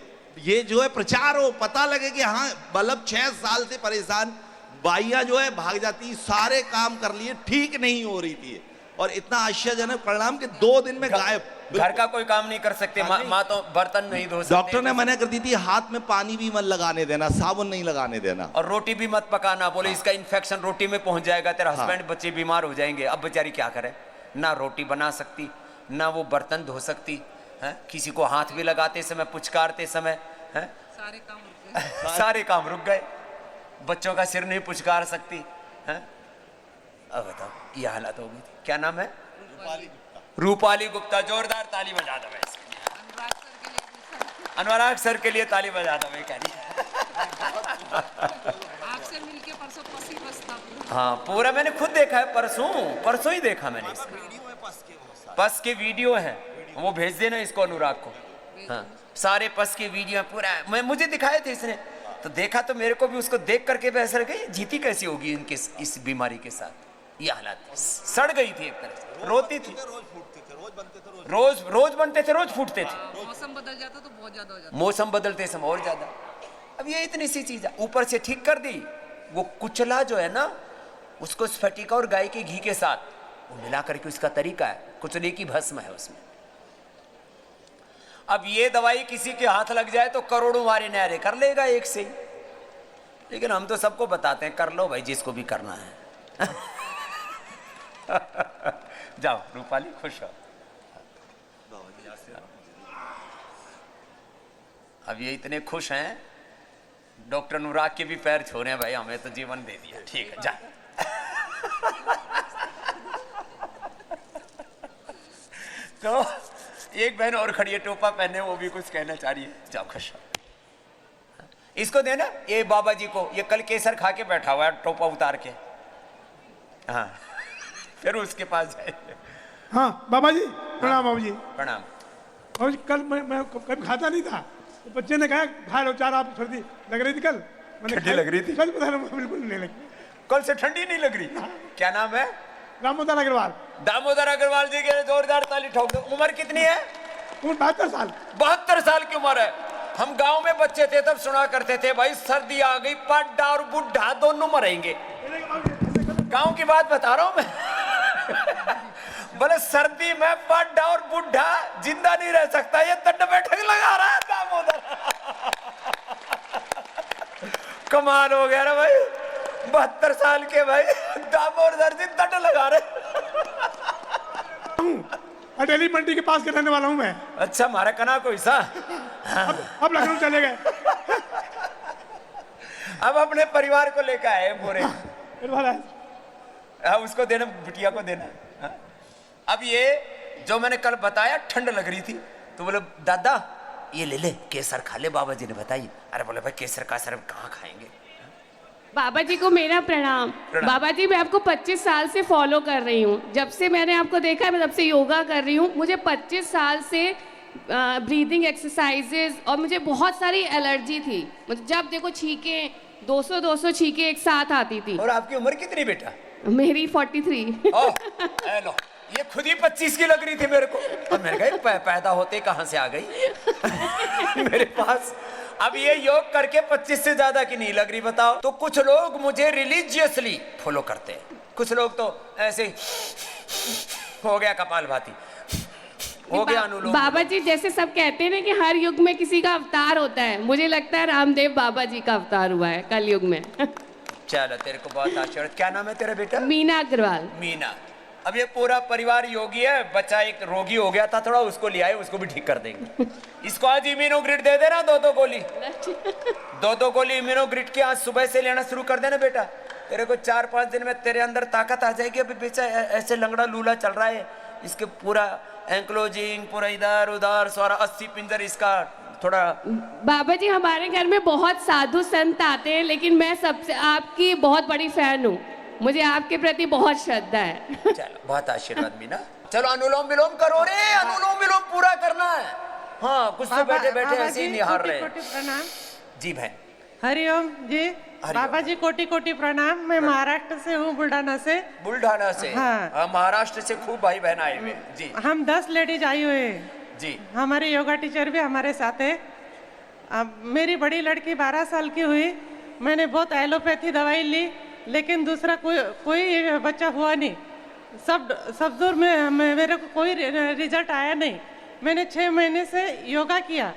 ये जो है प्रचार हो, पता लगे कि हाँ मतलब 6 साल से परेशान बाइयां जो है भाग जाती, सारे काम कर लिए, ठीक नहीं हो रही थी, और इतना आश्चर्यजनक परिणाम कि 2 दिन में गायब। घर का कोई काम नहीं कर सकते, माँ तो बर्तन नहीं धो सकते। डॉक्टर ने मना कर दी थी, हाथ में पानी भी मत लगाने देना, साबुन नहीं लगाने देना, और रोटी भी मत पकाना, बोले इसका इन्फेक्शन रोटी में पहुंच जाएगा, तेरा हस्बैंड बच्चे बीमार हो जाएंगे। अब बेचारी क्या करे, ना रोटी बना सकती, ना वो बर्तन धो सकती है, किसी को हाथ भी लगाते समय, पुचकारते समय है, सारे काम रुक गए। सारे काम रुक गए। बच्चों का सिर नहीं पुचकार सकती है। अब बताओ ये हालत हो गई थी। क्या नाम है? रूपाली गुप्ता। जोरदार ताली बजा दो भाई इसके लिए। अनुराग सर के लिए ताली बजा दो भाई। कह रही आपसे मिलके परसों पसी बसता पूरा। हाँ पूरा मैंने खुद देखा है, परसों ही देखा मैंने इसको। पस के वीडियो हैं, वो भेज देना इसको, अनुराग को। हाँ सारे पस के वीडियो पूरा मुझे दिखाए थे इसने, तो देखा तो मेरे को भी उसको देख करके भी ऐसा लगा जीती कैसी होगी इनके इस बीमारी के साथ। ये हालात सड़ गई थी एक तरह से, रोती थी। रोज बनते थे, रोज फूटते थे। मौसम बदल जाता तो बहुत ज्यादा हो जाता। मौसम बदलते समय और ज्यादा। अब ये इतनी सी चीज है, ऊपर से ठीक कर दी। वो कुचला जो है ना, उसको स्फटिका और गाय के घी के साथ वो मिला करके, उसका तरीका है, कुचले की भस्म है उसमें। अब ये दवाई किसी के हाथ लग जाए तो करोड़ों मारे न्यारे कर लेगा एक से ही, लेकिन हम तो सबको बताते हैं कर लो भाई जिसको भी करना है। जाओ रूपाली, खुश हो। अब ये इतने खुश हैं, डॉक्टर अनुराग के भी पैर छू रहे हैं भाई, हमें तो जीवन दे दिया। ठीक है जा। तो एक बहन और खड़ी है, टोपा पहने, वो भी कुछ कहना चाह रही है। जाओ खुश हो। इसको देना, ये बाबा जी को, ये कल केसर खा के बैठा हुआ है टोपा उतार के। हाँ फिर उसके पास जाए। हाँ बाबा जी प्रणाम। बाबू जी प्रणाम। बाबू जी कल मैं कभी खाता नहीं था, तो बच्चे ने कहा खा लो चार, आप सर्दी लग रही थी कल। ठंडी लग रही थी? सच बता रहा हूँ, बिल्कुल नहीं लगी। कल से ठंडी नहीं लग रही? क्या नाम है? दामोदर अग्रवाल। दामोदर अग्रवाल जी के जोरदार ताली ठोक दो। उम्र कितनी है? उम्र 72 साल। 72 साल की उम्र है। हम गांव में बच्चे थे तब सुना करते थे भाई सर्दी आ गई पड्डा और बुढ़ा दोनों मरेंगे। गांव की बात बता रहा हूं मैं। बोले सर्दी में पड्डा और बुढ़ा जिंदा नहीं रह सकता, ये दंड बैठक लगा रहा है दामोदर। कमाल हो गया ना भाई, 72 साल के भाई दामोदर जी दंड लगा रहे। अटेली मंडी के पास के रहने वाला हूँ मैं। अच्छा मारा कना कोई सा। अब लखनऊ चले गए। अब अपने परिवार को लेकर आए पूरे। हाँ उसको देना, बिटिया को देना। हाँ? अब ये जो मैंने कल बताया ठंड लग रही थी, तो बोले दादा ये ले ले केसर खा ले, बाबा जी ने बताई। अरे बोले भाई केसर का सर कहाँ खाएंगे। बाबा जी को मेरा प्रणाम। बाबा जी, मैं आपको 25 साल से फॉलो कर रही हूँ। जब से मैंने आपको देखा है, मैं तब से योगा कर रही हूँ। मुझे 25 साल से ब्रीदिंग एक्सरसाइजेज और मुझे बहुत सारी एलर्जी थी। मुझे जब देखो छींकें 200 छींकें एक साथ आती थी। और आपकी उम्र कितनी बेटा? मेरी 43। लो, ये खुद ही 25 की लग रही थी मेरे को। और मैंने कहा पैदा होते कहाँ से आ गई मेरे पास। अब ये योग करके 25 से ज्यादा की नहीं लग रही, बताओ। तो कुछ लोग मुझे रिलीजियसली फॉलो करते हैं, कुछ लोग तो ऐसे हो गया कपालभाति, हो गया अनुलोम। बाबा जी जैसे सब कहते हैं ना कि हर युग में किसी का अवतार होता है, मुझे लगता है रामदेव बाबा जी का अवतार हुआ है कल युग में। चलो, तेरे को बहुत आश्चर्य। क्या नाम है तेरा बेटा? मीना अग्रवाल। मीना। अब ये पूरा परिवार योगी है। बच्चा एक रोगी हो गया था थोड़ा, उसको ले आए, उसको भी ठीक कर देंगे। इसको आज इम्यूनोग्रिड दे देना, 2 गोली 2 गोली इम्यूनोग्रिड की आज सुबह से लेना शुरू कर देना बेटा। तेरे को 4-5 दिन में तेरे अंदर ताकत आ जाएगी। अभी बेचा ऐसे लंगड़ा लूला चल रहा है, इसके पूरा एंक्लोजिंग, पूरा इधर उधर सारा 80 पिंजर इसका थोड़ा। बाबा जी, हमारे घर में बहुत साधु संत आते हैं, लेकिन मैं सबसे आपकी बहुत बड़ी फैन हूँ। मुझे आपके प्रति बहुत श्रद्धा है। चलो, बहुत आशीर्वाद मीना। चलो अनुलोम विलोम करो रे, अनुलोम विलोम पूरा करना है। हाँ, कुछ तो बैठे बैठे ऐसे ही निहार रहे। प्रणाम जी बहन। हरिओम जी। बाबा जी कोटि कोटि प्रणाम। मैं महाराष्ट्र से हूँ, बुल्ढाना से। बुल्ढाना से? हाँ। महाराष्ट्र से खूब भाई बहन आए हुए जी। हम 10 लेडीज आई हुए हैं जी। हमारे योगा टीचर भी हमारे साथ है। अब मेरी बड़ी लड़की 12 साल की हुई। मैंने बहुत एलोपैथी दवाई ली, लेकिन दूसरा कोई बच्चा हुआ नहीं। सब दूर में मेरे को कोई रिजल्ट आया नहीं। मैंने 6 महीने से योगा किया,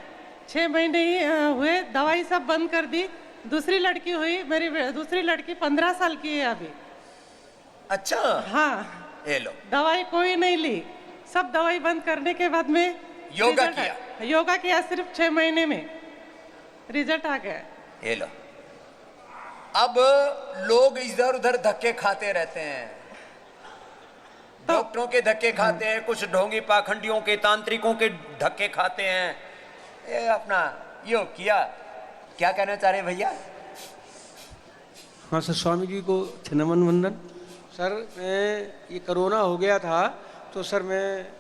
6 महीने ही हुए, दवाई सब बंद कर दी। दूसरी लड़की हुई, मेरी दूसरी लड़की 15 साल की है अभी। अच्छा। हाँ, ये लो, दवाई कोई नहीं ली। सब दवाई बंद करने के बाद में योगा किया। योगा किया सिर्फ 6 महीने में रिजल्ट आ गया। ये लो, अब लोग इधर उधर धक्के खाते रहते हैं, डॉक्टरों के धक्के खाते हैं, कुछ ढोंगी पाखंडियों के, तांत्रिकों के धक्के खाते हैं। ये अपना योग किया। क्या कहना चाह रहे भैया? हाँ सर, स्वामी जी को नमन वंदन। सर, मैं ये कोरोना हो गया था तो सर मैं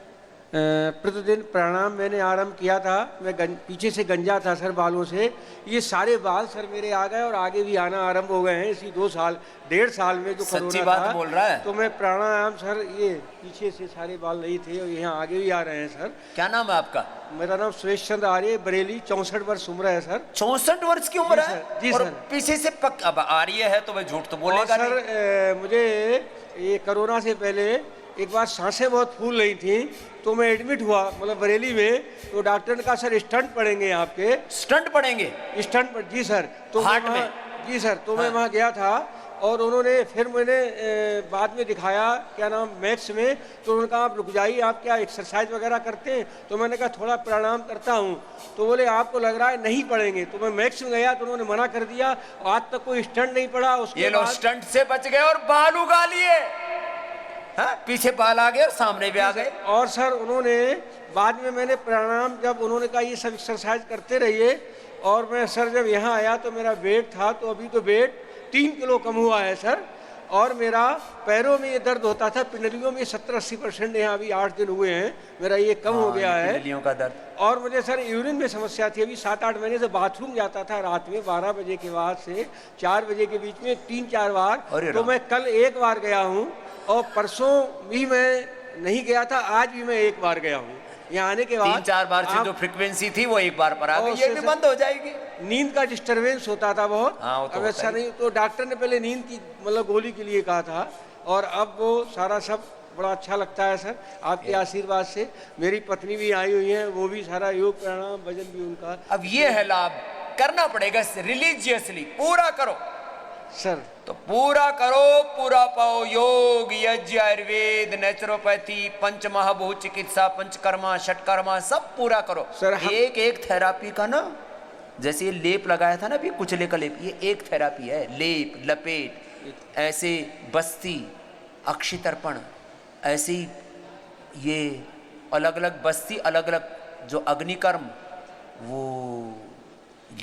प्रतिदिन प्राणायाम मैंने आरंभ किया था। मैं पीछे से गंजा था सर बालों से। ये सारे बाल सर मेरे आ गए और आगे भी आना आरंभ हो गए हैं इसी 1.5 साल में जो कोरोना सच्ची बात था। बोल रहा है? तो मैं प्राणायाम सर, ये पीछे से सारे बाल नहीं थे और यहाँ आगे भी आ रहे हैं सर। क्या नाम है आपका? मेरा नाम सुरेश चंद्र आर्य, बरेली। 64 वर्ष उम्र है सर। 64 वर्ष की उम्र है? जी और सर। पीछे से पक अब आर्य है तो मैं झूठ तो बोलेगा सर नहीं। मुझे ये कोरोना से पहले एक बार सांसें बहुत फूल रही थी, तो मैं एडमिट हुआ मतलब बरेली में। तो डॉक्टर ने कहा सर स्टंट पड़ेंगे आपके। स्टंट पड़ेंगे? स्टंट पड़, जी सर। तो हार्ट मैं में? जी सर। तो मैं वहाँ गया था और उन्होंने फिर मैंने बाद में दिखाया क्या नाम मैक्स में। तो उन्होंने कहा आप रुक जाइए, आप क्या एक्सरसाइज वगैरह करते हैं? तो मैंने कहा थोड़ा प्राणायाम करता हूँ। तो बोले आपको लग रहा है नहीं पड़ेंगे। तो मैं मैक्स में गया तो उन्होंने मना कर दिया। आज तक कोई स्टंट नहीं पड़ा। उसके ये लोग स्टंट से बच गए और बाल उगा लिए। हाँ, पीछे बाल आ गए और सामने भी आ गए। और सर उन्होंने बाद में मैंने प्राणायाम, जब उन्होंने कहा ये सब एक्सरसाइज करते रहिए, और मैं सर जब यहाँ आया तो मेरा वेट था, तो अभी तो वेट 3 किलो कम हुआ है सर। और मेरा पैरों में ये दर्द होता था, पिंडलियों में 70-80% यहाँ अभी 8 दिन हुए हैं मेरा ये कम हो गया है पिंडलियों का दर्द। और मुझे सर यूरिन में समस्या थी। अभी 7-8 महीने से बाथरूम जाता था रात में 12 बजे के बाद से 4 बजे के बीच में 3-4 बार। तो मैं कल 1 बार गया हूँ और परसों भी मैं नहीं गया था, आज भी मैं 1 बार गया हूँ। यहाँ आने के बाद 3-4 बार से जो फ्रीक्वेंसी थी वो 1 बार पर आ गई। ये भी बंद हो जाएगी। नींद का डिस्टरबेंस होता था बहुत। हाँ, तो अब ऐसा नहीं, तो डॉक्टर ने पहले नींद की मतलब गोली के लिए कहा था, और अब वो सारा सब बड़ा अच्छा लगता है सर आपके आशीर्वाद से। मेरी पत्नी भी आई हुई है, वो भी सारा योग प्राणायाम भजन भी उनका। अब ये है लाभ, करना पड़ेगा रिलीजियसली, पूरा करो सर। तो पूरा करो, पूरा पाओ। योग, यज्ञ, आयुर्वेद, नेचुरोपैथी, पंच महाभूत चिकित्सा, पंचकर्मा, षटकर्मा, सब पूरा करो सर। एक एक थेरापी का ना, जैसे ये लेप लगाया था ना अभी, कुचले का लेप, ये एक थेरापी है। लेप, लपेट, ऐसे बस्ती, अक्षितर्पण, ऐसी ये अलग अलग बस्ती, अलग अलग जो अग्निकर्म, वो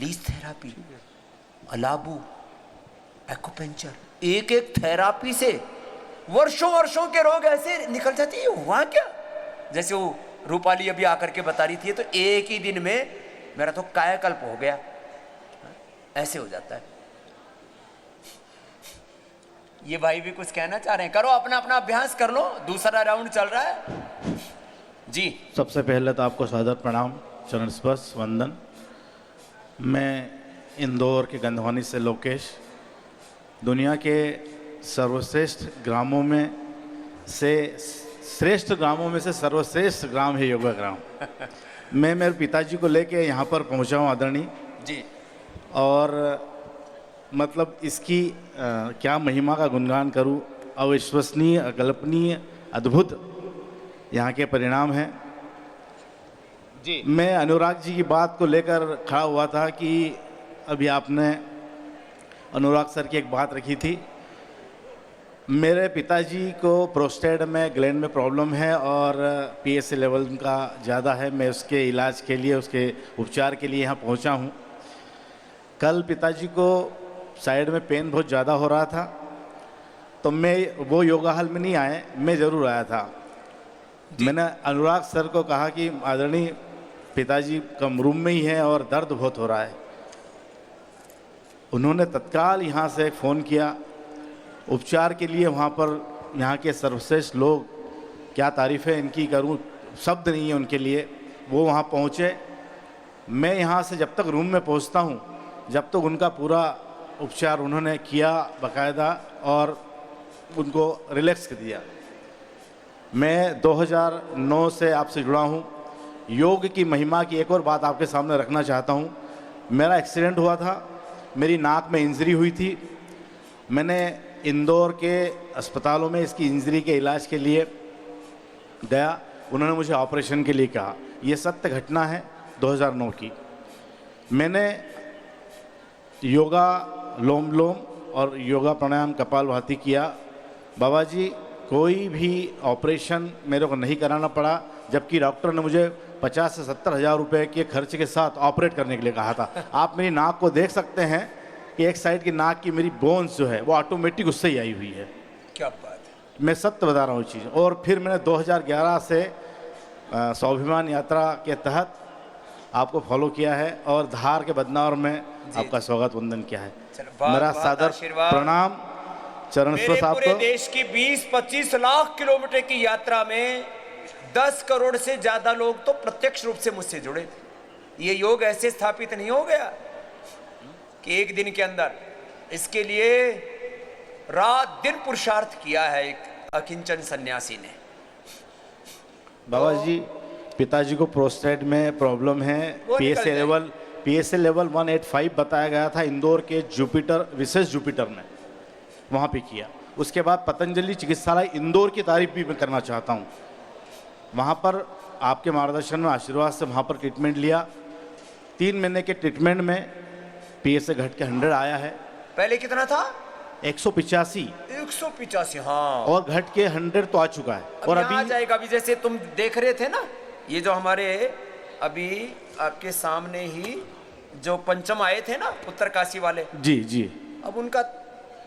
लीज थेरापी, अलाबू, एक्यूपेंचर, एक एक थेरापी से वर्षों वर्षों के रोग ऐसे निकल जाते हैं। ये हुआ क्या? जैसे वो रूपाली अभी आकर के बता रही थी, तो एक ही दिन में मेरा तो कायाकल्प हो गया, ऐसे हो जाता है। ये भाई भी कुछ कहना चाह रहे हैं, करो अपना अपना अभ्यास कर लो, दूसरा राउंड चल रहा है जी। सबसे पहले तो आपको सादर प्रणाम, चरण स्पर्श वंदन। मैं इंदौर के गंधवानी से लोकेश, दुनिया के सर्वश्रेष्ठ ग्रामों में से श्रेष्ठ ग्रामों में से सर्वश्रेष्ठ ग्राम है योगा ग्राम। मैं मेरे पिताजी को लेके यहाँ पर पहुँचा हूँ आदरणीय जी, और मतलब इसकी क्या महिमा का गुणगान करूँ। अविश्वसनीय, अकल्पनीय, अद्भुत यहाँ के परिणाम हैं जी। मैं अनुराग जी की बात को लेकर खड़ा हुआ था कि अभी आपने अनुराग सर की एक बात रखी थी। मेरे पिताजी को प्रोस्टेट में ग्लैंड में प्रॉब्लम है और पीएसए लेवल का ज़्यादा है। मैं उसके इलाज के लिए, उसके उपचार के लिए यहाँ पहुँचा हूँ। कल पिताजी को साइड में पेन बहुत ज़्यादा हो रहा था, तो मैं वो योगा हॉल में नहीं आए, मैं ज़रूर आया था। मैंने अनुराग सर को कहा कि आदरणीय पिताजी कम रूम में ही है और दर्द बहुत हो रहा है। उन्होंने तत्काल यहाँ से फ़ोन किया उपचार के लिए। वहाँ पर यहाँ के सर्वश्रेष्ठ लोग, क्या तारीफ़ें इनकी करूँ, शब्द नहीं है उनके लिए। वो वहाँ पहुँचे। मैं यहाँ से जब तक रूम में पहुँचता हूँ, जब तक उनका पूरा उपचार उन्होंने किया बाकायदा और उनको रिलैक्स कर दिया। मैं 2009 से आपसे जुड़ा हूँ। योग की महिमा की एक और बात आपके सामने रखना चाहता हूँ। मेरा एक्सीडेंट हुआ था, मेरी नाक में इंजरी हुई थी। मैंने इंदौर के अस्पतालों में इसकी इंजरी के इलाज के लिए गया। उन्होंने मुझे ऑपरेशन के लिए कहा। ये सत्य घटना है 2009 की। मैंने योगा लोम लोम और योगा प्राणायाम कपालभाति किया। बाबा जी कोई भी ऑपरेशन मेरे को नहीं कराना पड़ा, जबकि डॉक्टर ने मुझे 50 से 70 हज़ार रुपये के खर्च के साथ ऑपरेट करने के लिए कहा था। आप मेरी नाक को देख सकते हैं कि एक साइड की नाक की मेरी बोन्स जो है वो ऑटोमेटिक उससे ही आई हुई है। क्या बात है, मैं सत्य बता रहा हूँ चीज़। और फिर मैंने 2011 से स्वाभिमान यात्रा के तहत आपको फॉलो किया है और धार के बदनावर में आपका स्वागत वंदन किया है। मेरा सादर प्रणाम, चरण स्पर्श पूरे आपको। देश की 20-25 लाख किलोमीटर की यात्रा में 10 करोड़ से ज्यादा लोग तो प्रत्यक्ष रूप से मुझसे जुड़े थे। ये योग ऐसे स्थापित नहीं हो गया कि एक दिन के अंदर। इसके लिए रात दिन पुरुषार्थ किया है एक अकिंचन सन्यासी ने। बाबा जी पिताजी को प्रोस्टेट में प्रॉब्लम है। पीएसए लेवल 185 बताया गया था इंदौर के जुपिटर, विशेष जुपिटर में, वहाँ पे किया। उसके बाद पतंजलि चिकित्सालय इंदौर की तारीफ भी मैं करना चाहता हूँ। वहाँ पर आपके मार्गदर्शन में, आशीर्वाद से वहाँ पर ट्रीटमेंट लिया। 3 महीने के ट्रीटमेंट में पीएसए घट के 100 आया है। पहले कितना था? 185। 185, हाँ। और घट के 100 तो आ चुका है। और अभी आ अभी जाएगा। अभी जैसे तुम देख रहे थे ना, ये जो हमारे अभी आपके सामने ही जो पंचम आए थे ना, उत्तरकाशी वाले, जी जी, अब उनका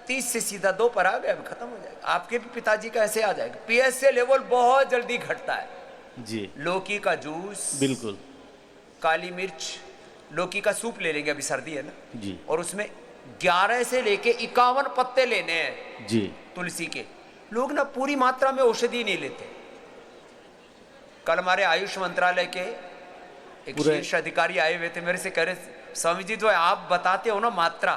30 से सीधा 2 पर आ गया, अब खत्म हो जाएगा। आपके भी पिताजी का ऐसे आ जाएगा। पीएसए लेवल बहुत जल्दी घटता है जी। लौकी का जूस, बिल्कुल, काली मिर्च, लौकी का सूप ले लेंगे, अभी सर्दी है ना जी, और उसमें 11 से लेके 51 पत्ते लेने हैं जी। तुलसी के। लोग ना पूरी मात्रा में औषधि नहीं लेते। कल हमारे आयुष मंत्रालय के एक शीर्ष अधिकारी आए हुए थे, मेरे से कह रहे, स्वामी जी जो आप बताते हो ना मात्रा,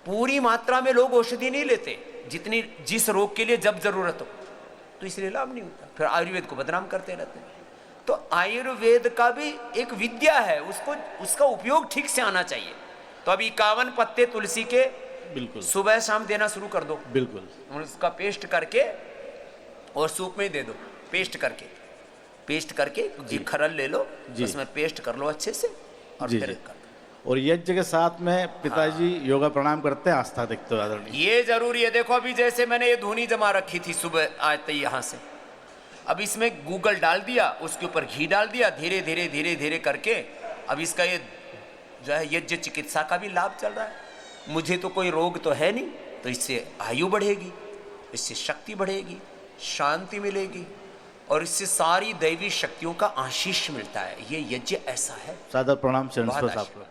पूरी मात्रा में लोग औषधि नहीं लेते जितनी, जिस रोग के लिए जब जरूरत हो, तो इसलिए लाभ नहीं होता। फिर आयुर्वेद को बदनाम करते रहते हैं। तो आयुर्वेद का भी एक विद्या है, उसको, उसका उपयोग ठीक से आना चाहिए। तो अभी 51 पत्ते तुलसी के बिल्कुल सुबह शाम देना शुरू कर दो। बिल्कुल। उसका पेस्ट करके और सूप में दे दो। पेस्ट करके एक खरल ले लो, उसमें पेस्ट कर लो अच्छे से और जी, फिर जी। कर। और यज्ञ के साथ में पिताजी योगा प्राणायाम करते हैं, आस्था देखते हो आदरणीय। ये जरूरी है। देखो अभी जैसे मैंने ये धुनी जमा रखी थी सुबह आते यहाँ से, अब इसमें गूगल डाल दिया, उसके ऊपर घी डाल दिया, धीरे धीरे करके अब इसका ये जो है यज्ञ चिकित्सा का भी लाभ चल रहा है। मुझे तो कोई रोग तो है नहीं, तो इससे आयु बढ़ेगी, इससे शक्ति बढ़ेगी, शांति मिलेगी और इससे सारी दैवी शक्तियों का आशीष मिलता है। ये यज्ञ ऐसा है। सादर प्रणाम बहुत साहब आशीर्वाद।